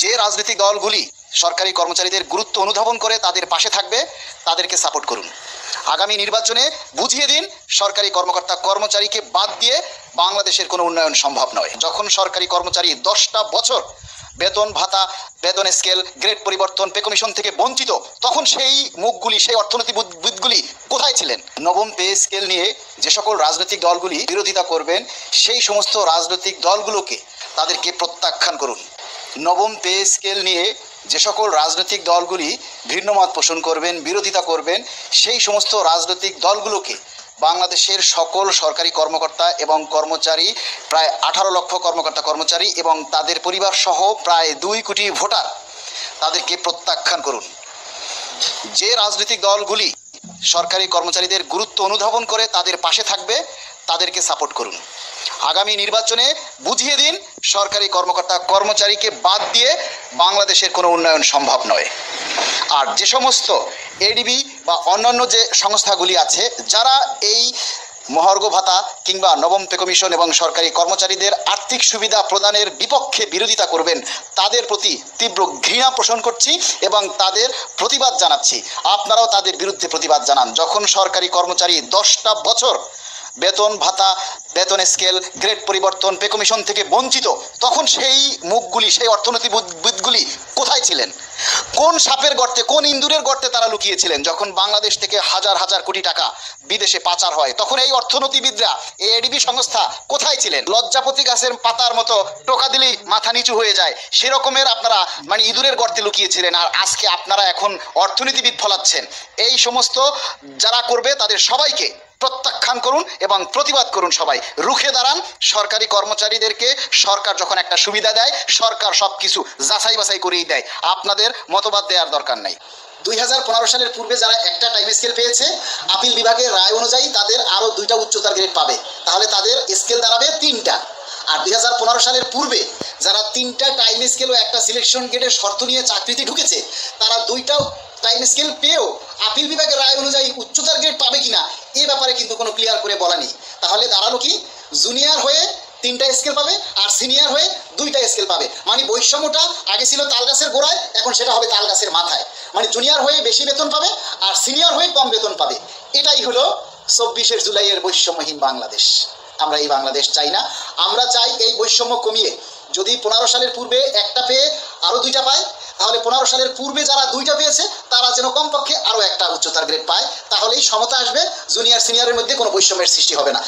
যে রাজনৈতিক দলগুলি সরকারি কর্মচারীদের গুরুত্ব অনুধাবন করে তাদের পাশে থাকবে তাদেরকে সাপোর্ট করুন। আগামী নির্বাচনে বুঝিয়ে দিন সরকারি কর্মকর্তা কর্মচারীকে বাদ দিয়ে বাংলাদেশের কোনো উন্নয়ন সম্ভব নয়। যখন সরকারি কর্মচারী 10টা বছর বেতন ভাতা, বেতন স্কেল, গ্রেড পরিবর্তন, পে কমিশন থেকে বঞ্চিত, তখন সেই মুখগুলি, সেই অর্থনীতিবিদগুলি কোথায় ছিলেন? নবম পে স্কেল নিয়ে যে সকল রাজনৈতিক দলগুলি বিরোধিতা করবেন সেই সমস্ত রাজনৈতিক দলগুলোকে তাদেরকে প্রত্যাখ্যান করুন। নবম পে স্কেল নিয়ে যে সকল রাজনৈতিক দলগুলি ভিন্নমত পোষণ করবেন, বিরোধিতা করবেন, সেই সমস্ত রাজনৈতিক দলগুলোকে বাংলাদেশের সকল সরকারি কর্মকর্তা এবং কর্মচারী, প্রায় 18 লক্ষ কর্মকর্তা কর্মচারী এবং তাদের পরিবার সহ প্রায় 2 কোটি ভোটার, তাদেরকে প্রত্যাখ্যান করুন। যে রাজনৈতিক দলগুলি সরকারি কর্মচারীদের গুরুত্ব অনুধাবন করে তাদের পাশে থাকবে তাদেরকে সাপোর্ট করুন। আগামী নির্বাচনে বুঝিয়ে দিন সরকারি কর্মকর্তা কর্মচারীকে বাদ দিয়ে বাংলাদেশের কোনো উন্নয়ন সম্ভব নয়। আর যে সমস্ত এডিবি বা অন্যান্য যে সংস্থাগুলি আছে যারা এই মহার্ঘ ভাতা কিংবা নবম পে কমিশন এবং সরকারি কর্মচারীদের আর্থিক সুবিধা প্রদানের বিপক্ষে বিরোধিতা করবেন, তাদের প্রতি তীব্র ঘৃণা পোষণ করছি এবং তাদের প্রতিবাদ জানাচ্ছি। আপনারাও তাদের বিরুদ্ধে প্রতিবাদ জানান। যখন সরকারি কর্মচারী 10টা বছর বেতন ভাতা, বেতন স্কেল, গ্রেড পরিবর্তন, পে কমিশন থেকে বঞ্চিত, তখন সেই মুখগুলি, সেই অর্থনীতিবিদগুলি কোথায় ছিলেন? কোন সাপের গর্তে, কোন ইন্দুরের গর্তে তারা লুকিয়েছিলেন? যখন বাংলাদেশ থেকে হাজার হাজার কোটি টাকা বিদেশে পাচার হয়, তখন এই অর্থনীতিবিদরা, এই এডিবি সংস্থা কোথায় ছিলেন? লজ্জাপতি গাছের পাতার মতো টোকা দিলেই মাথা নিচু হয়ে যায়, সেরকমের আপনারা ইঁদুরের গর্তে লুকিয়েছিলেন। আর আজকে আপনারা এখন অর্থনীতিবিদ ফলাচ্ছেন। এই সমস্ত যারা করবে তাদের সবাইকে প্রত্যাখ্যান করুন এবং প্রতিবাদ করুন। সবাই রুখে দাঁড়ান। সরকারি কর্মচারীদেরকে সরকার যখন একটা সুবিধা দেয়, সরকার সব কিছু যাচাই বাছাই করেই দেয়। আপনাদের মতবাদ দেওয়ার দরকার নাই। 2015 সালের পূর্বে যারা একটা টাইম স্কেল পেয়েছে, আপিল বিভাগের রায় অনুযায়ী তাদের আরও 2টা উচ্চতার গ্রেড পাবে, তাহলে তাদের স্কেল দাঁড়াবে 3টা। আর 2015 সালের পূর্বে যারা 3টা টাইম স্কেল ও একটা সিলেকশন গ্রেডের শর্ত নিয়ে চাকরিতে ঢুকেছে, তারা 2টা টাইম স্কেল পেয়েও আপিল বিভাগের রায় অনুযায়ী উচ্চতার গ্রেড পাবে কিনা এ ব্যাপারে কিন্তু কোনো ক্লিয়ার করে বলা নেই। তাহলে দাঁড়ালো কি? জুনিয়র হয়ে 3টা স্কেল পাবে আর সিনিয়র হয়ে 2টা স্কেল পাবে। বৈষম্যটা আগে ছিল তাল গাছের গোড়ায়, এখন সেটা হবে তাল গাছের মাথায়। জুনিয়র হয়ে বেশি বেতন পাবে আর সিনিয়র হয়ে কম বেতন পাবে। এটাই হলো 24শে জুলাইয়ের বৈষম্যহীন বাংলাদেশ। আমরা এই বাংলাদেশ চাই না। আমরা চাই এই বৈষম্য কমিয়ে, যদি 15 সালের পূর্বে একটা পেয়ে আরও 2টা পায়, তাহলে 15 সালের পূর্বে যারা 2টা পেয়েছে তারা যেন কমপক্ষে আরও একটা উচ্চতার গ্রেড পায়। তাহলেই সমতা আসবে, জুনিয়র সিনিয়রের মধ্যে কোনো বৈষম্যের সৃষ্টি হবে না।